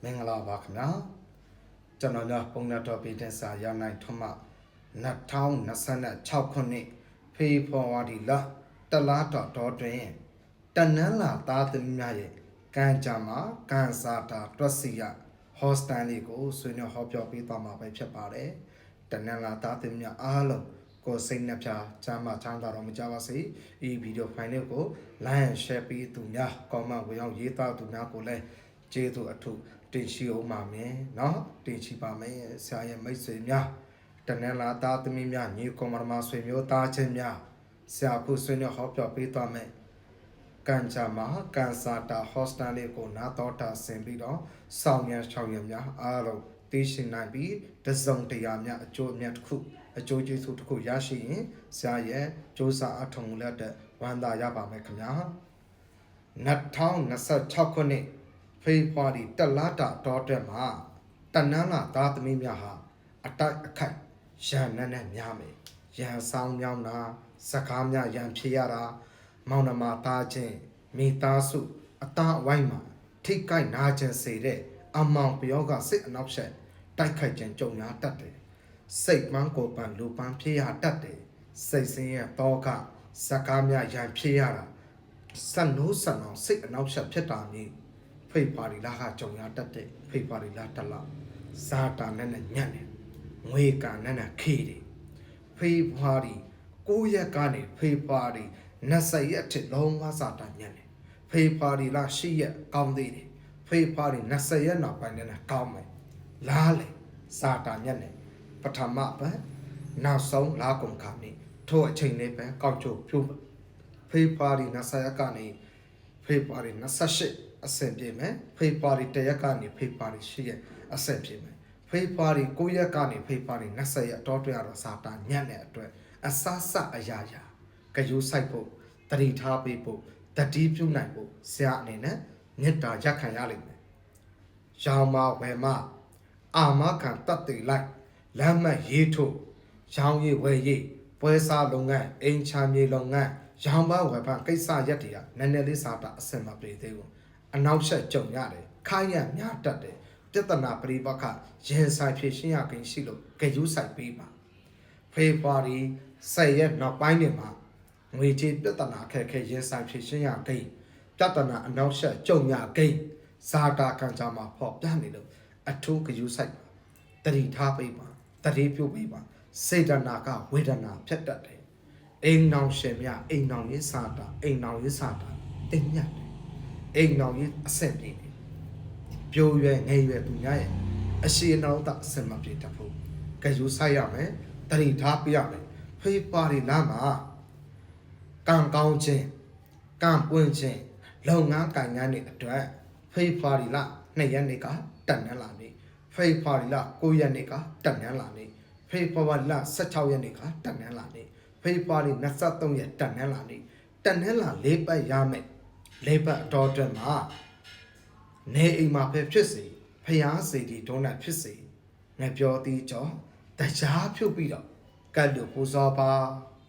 မင်္ဂလာပါခင်ဗျာကျွန်တော်များပုံနာတော်ပြည်တဲ့စာရနိုင်ထွမ2026ခုနှစ်ဖေဖော်ဝါရီလတလားတော်တွင်တနန်းလာသားသမီးများရဲ့ကံကြမ္မာကံစားတာတွက်စီရဟော့စတန်လေးကိုဆွေးနွေးဟောပြောပေးသွားမှာပဲဖြစ်ပါတယ်တနန်းလာသားသမီးများအားလုံးကိုစိတ်နှပြချမ်းသာချမ်းသာတော်မကြပါစေဒီဗီဒီယိုဖိုင်လေးကို like and share ပေးသူများ comment ဝင်အောင်ရေးသားသူများကိုလည်းကျေးဇူးအထူးတင်ရှိအောင်ပါမယ်เนาะတင်ရှိပါမယ်ဆရာရဲ့မိတ်ဆွေများတနင်္လာသားသမီးများညီကောင်မဆွေမျိုးသားချင်းများဆရာခုဆွေးနွေးဟောပြောပေးသွားမယ်ကံကြမ္မာကံစားတာဟော့စတန်လေးကိုနာတော်တာဆင်ပြီးတော့စောင်းရန်6ရက်များအားလုံးသိရှိနိုင်ပြီးတစုံတရာများအကျိုးအမြတ်တစ်ခုအကျိုးကျေးဇူးတစ်ခုရရှိရင်ဆရာရဲ့စူးစမ်းအထောက်အလက်တဲ့ဝမ်းသာရပါမယ်ခင်ဗျာ2026ခုနှစ်ဖေဖော်ဝါရီတလတာတော်တဲ့မှာတနန်းလာသားသမီးများဟာအတိုက်အခိုက်ရန်နဲ့များမယ်ရန်ဆောင်မြောင်းတာစကားများရန်ဖြစ်ရတာမောင်နှမသားချင်းမိသားစုအသားအဝိုင်းမှာထိတ်ကိုက်နာကျင်စေတဲ့အမောင်ပြောကစိတ်အနောက်ဆက်တိုက်ခိုက်ခြင်းကြုံရတတ်တယ်စိတ်မှန်းကိုပန်လူပန်းဖြစ်ရတတ်တယ်စိတ်ဆင်းရဲတော့ကစကားများရန်ဖြစ်ရတာစနိုးစနောင်စိတ်အနောက်ဆက်ဖြစ်တာမျိုးဖေဖော်ဝါရီလကကြုံရတတ်တဲ့ဖေဖော်ဝါရီလတလဇာတာနဲ့ညံ့တယ်ငွေကနဲ့ခေးတယ်ဖေဖော်ဝါရီ9ရက်ကနေဖေဖော်ဝါရီ20ရက်ထိလုံးဝဇာတာညံ့တယ်ဖေဖော်ဝါရီလ10ရက်ကောင်းသေးတယ်ဖေဖော်ဝါရီ20ရက်နောက်ပိုင်းနဲ့ကောင်းမယ်လားလေဇာတာညံ့တယ်ပထမပဲနောက်ဆုံးလာကုန်ခါနေထို့အချိန်လေးပဲကောက်ချုပ်ပြုတ်ဖေဖော်ဝါရီ20ရက်ကနေဖေဖော်ဝါရီ28အဆင်ပြေမယ်ဖေဖော်ဝါရီ1ရက်ကနေဖေဖော်ဝါရီ10ရက်အဆင်ပြေမယ်ဖေဖော်ဝါရီ9ရက်ကနေဖေဖော်ဝါရီ20ရက်တော့တွေ့ရတော့စာတာညံ့တဲ့အတွက်အဆဆအရာရာကြိုးဆိုင်ဖို့တတိထားပေးဖို့တတိပြုနိုင်ဖို့ဆရာအနေနဲ့မေတ္တာရက်ခံရလိမ့်မယ်ရောင်မဝယ်မအာမခံတတ်တည်လိုက်လမ်းမှတ်ရေးထုတ်ရောင်ရည်ဝယ်ရည်ပွဲစားလုပ်ငန်းအိမ်ချမ်းမြေလုပ်ငန်းရောင်မဝယ်ဖန်ကိစ္စရက်တွေကနည်းနည်းလေးစာတာအဆင်မပြေသေးဘူးအနောက်ဆက်ကြုံရတယ်ခိုင်းရများတတ်တယ်ပြဿနာပရိပခရင်ဆိုင်ဖြစ်ရှင်းရခင်ရှိလို့ကြိုးဆိုင်ပေးပါဖေဖော်ဝါရီ10ရက်နောက်ပိုင်းနေမှာငွေကြေးပြဿနာခက်ခဲရင်ဆိုင်ဖြစ်ရှင်းရခင်ပြဿနာအနောက်ဆက်ကြုံရခင်ဇာတာခံကြမှာဖော်ပြနေလို့အထူးကြိုးဆိုင်ပါတတိထားပေးပါတတိပြုတ်ပေးပါစေတနာကဝေဒနာဖြစ်တတ်တယ်အိမ်နောင်ရှင်များအိမ်နောင်ရေးစာတာအိမ်နောင်ရေးစာတာတင်ညတ်တယ်အိမ်နောင်ရေးအဆင့်ပြေတယ်ပြိုရွယ်ငယ်ရွယ်သူများရဲ့အရှိအနောက်အဆင့်မပြေတတ်ဘူးကြိုးဆိုင်ရမယ်တတိထားပေးရမယ်ဖေးပါရီလာမှာကံကောင်းခြင်းကံပွင့်ခြင်းလုပ်ငန်းကိုင်ငန်းတွေအတွက်ဖေးပါရီလာ2ရက်နေ့ကတက်နှန်းလာနေဖေးပါရီလာ9ရက်နေ့ကတက်နှန်းလာနေဖေဖော်ဝါရီလ16ရက်နေ့ကတက်နှန်းလာနေဖေဖော်ဝါရီ23ရက်တက်နှန်းလာနေတက်နှန်းလာ၄ပတ်ရမယ်၄ပတ်အတော်တွင်မှာနေအိမ်မှာဖြစ်စေဖျားစေဒီဒုံးနဲ့ဖြစ်စေငပြောသေးကြောတရားဖြုတ်ပြီးတော့ကတ်လို့ပူဇော်ပါ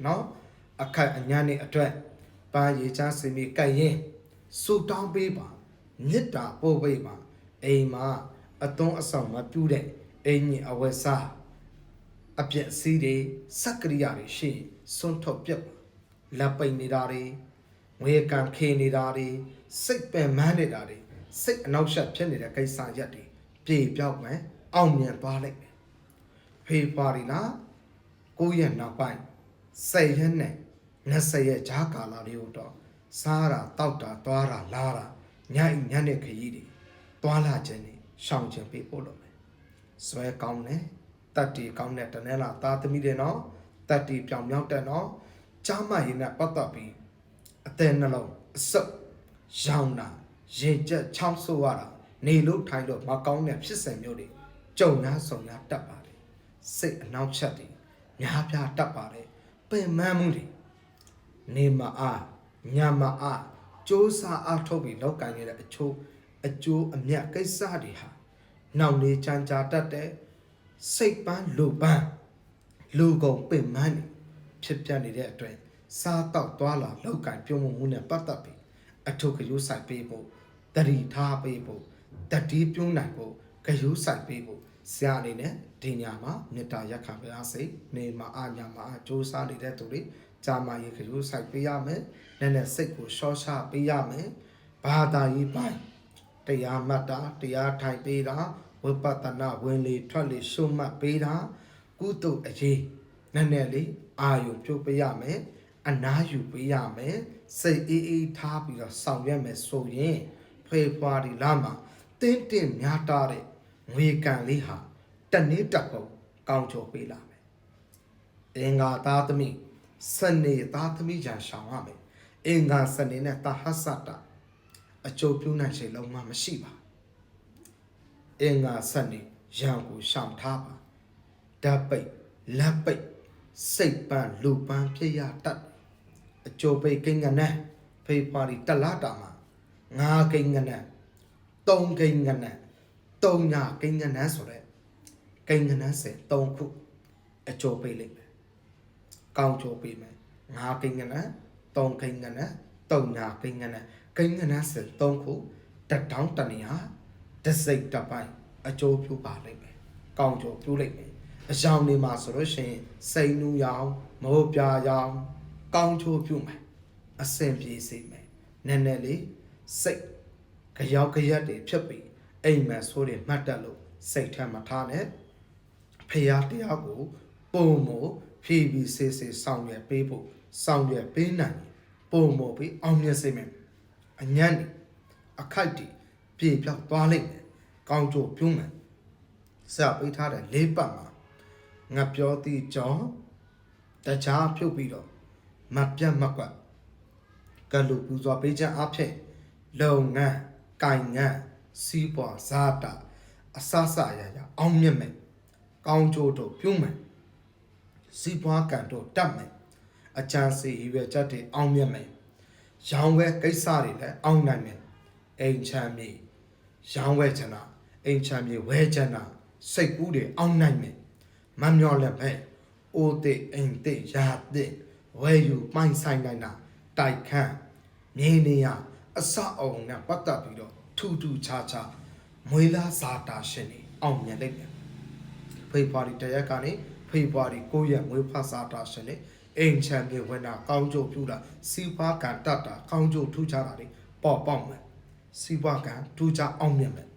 နော်အခက်အညာနဲ့အတွက်ပန်းရည်ချစင်ပြီးကတ်ရင်စူတောင်းပေးပါမေတ္တာပို့ပေးပါအိမ်မှာအသွန်းအဆောင်မပြုတဲ့အိမ်ကြီးအဝတ်စားအပြည့်စီးတွေစက်ကရိယာတွေရှိစွန့်ထုတ်ပြတ်လက်ပိန်နေတာတွေငွေကံခေနေတာတွေစိတ်ပင်မန်းနေတာတွေစိတ်အနောက်ရှက်ဖြစ်နေတဲ့ကိစ္စရက်တွေပြေပြောက်မယ်အောင်မြင်သွားလိုက်မယ်ဖေဖော်ဝါရီလ9ရက်နောက်ပိုင်း10ရက်နဲ့20ရက်ဂျာကာလာတွေကိုတော့စားတာတောက်တာသွားတာလာတာညနဲ့ခရီးတွေသွားလာခြင်းတွေရှောင်ခြင်းပေးဖို့လုပ်မယ်ဇွဲကောင်းတယ်တတ်တီကောင်းတဲ့တနင်္လာသားသမီးတွေနော်တတ်တီပြောင်မြောက်တဲ့နော်ကြားမရင်နဲ့ပတ်သက်ပြီးအသေးနှလုံးအစုပ်ရောင်တာရင်ကျက်ချောင်းဆိုးရတာနေလို့ထိုင်လို့မကောင်းတဲ့ဖြစ်စဉ်မျိုးတွေကြုံများဆုံများတတ်ပါတယ်စိတ်အနောက်ချက်တွေများပြားတတ်ပါတယ်ပင်မမှုတွေနေမအားညမအားစူးစားအားထုတ်ပြီးလောက်ကင်နေတဲ့အချိုးအကျိုးအမြတ်ကိစ္စတွေဟာနောက်နေကြံကြာတတ်တဲ့စိတ်ပန်းလူပန်းလူကုန်ပင်မန်းဖြစ်ပြနေတဲ့အတွက်စားတောက်သွားလာလောက်ကင်ပြုံးမှုနဲ့ပတ်သက်ပြီးအထုကယူဆိုင်ပေးဖို့တတိထားပေးဖို့ တတိပြုံးနိုင်ဖို့ဂရုစိုက်ပေးဖို့ဆရာအနေနဲ့ဒီညမှာမေတ္တာရက်ခံပါစေနေမှာအညာမှာအကျိုးစားနေတဲ့သူတွေကြာမာရေးဂရုစိုက်ပေးရမယ်နဲ့စိတ်ကိုရှော့ချပေးရမယ်ဘာသာရေးပိုင်းတရားမှတ်တာတရားထိုင်ပေးတာဝိပဿနာဝင်လေထွက်လေရှုမှတ်ပေးတာကုသိုလ်အရေးနဲ့လေးအာယုပြုတ်ပေးရမယ်အနားယူပေးရမယ်စိတ်အေးထားပြီးတော့ဆောင်ရွက်မယ်ဆိုရင်ဖေဖော်ဝါရီလမှာတင်းတင်းများတာတဲ့ငွေကန်လေးဟာတနေ့တက်ဖို့ကောင်းချိုပေးလာမယ်အင်္ဂါသားသမီးစနေသားသမီးကြံရှောင်ရမယ်အင်္ဂါစနေနဲ့တဟဆတာအကျိုးပြုနိုင်စေလုံးဝမရှိပါအင်္ဂါစနေရံကိုရှောင်ထားပါဓာတ်ပိတ်လက်ပိတ်စိတ်ပန်းလူပန်းဖြစ်ရတတ်အကျိုးပိတ်ကိန်းကနဲ့ဖေဖော်ဝါရီတလတာမှာ9ကိန်းကနဲ့3ကိန်းကနဲ့3ညကိန်းကနဲ့ဆိုတဲ့ကိန်းကနဲ့စေ3ခုအကျိုးပိတ်လိမ့်မယ်ကောင်းချိုပေးမယ်9ကိန်းကနဲ့3ကိန်းကနဲ့3ညကိန်းကနဲ့ကိန်းကနဲ့စေ3ခုတထောင်တနေဟာတစိတ်တပိုင်းအကျိုးပြုပါလိမ့်မယ်ကောင်းချိုပြုလိမ့်မယ်အကြောင်းလေးမှာဆိုလို့ရှိရင်စိတ်နူးရောင်မဟုတ်ပြာရောင်ကောင်းချိုးပြုမယ်အဆင်ပြေစေမယ်နည်းနည်းလေးစိတ်ကြောက်ကြက်တွေဖြစ်ပြီးအိမ်မက်ဆိုးတွေမှတ်တက်လို့စိတ်ထဲမှာထားနဲ့ဖရာတရားကိုပုံမဖြည်းပြီးစေးစေးဆောင်ရွက်ပေးဖို့ဆောင်ရွက်ပေးနိုင်ပုံမပြီးအောင်မြင်စေမယ်အညံ့အခိုက်တွေပြေပြောက်သွားလိမ့်မယ်ကောင်းချိုးပြုမယ်စပေးထားတဲ့လေးပတ်မှာငါပြောသည့်ကြောင့်တခြားဖြုတ်ပြီးတော့မပြတ်မကွက်ကလူပူဇော်ပေးခြင်းအဖြစ်လုပ်ငန်းကိုင်ငန်းစီးပွားဇာတာအဆဆရရအောင်မြင်မယ်ကောင်းကျိုးတို့ပြုမယ်စီးပွားကံတို့တတ်မယ်အချမ်းစီရွယ်ချက်တွေအောင်မြင်မယ်ရောင်းဝဲကိစ္စတွေလည်းအောင်နိုင်မယ်အိမ်ချမ်းမြေရောင်းဝဲချင်တာအိမ်ချမ်းမြေဝဲချင်တာစိတ်ကူးတွေအောင်နိုင်မယ်မမျောလည်းပဲအိုတဲ့အိမ်တဲ့ရာတဲ့ဝဲယူပိုင်ဆိုင်နိုင်တာတိုက်ခန့်မြေနေရအစအုံနဲ့ပတ်သက်ပြီးတော့ထူးထူးခြားခြားမွေးလားဇာတာရှင်နေအောင်မြင်လိုက်တယ်ဖေဖော်ဝါရီတရက်ကနေဖေဖော်ဝါရီ9ရက်မွေးဖဇာတာရှင်နေအိမ်ချမ်းမြေဝင်တာကောင်းကျိုးပြုတာစီးပွားကံတတ်တာကောင်းကျိုးထူးခြားတာတွေပေါ်ပေါက်မယ်စီးပွားကံထူးခြားအောင်မြင်မယ်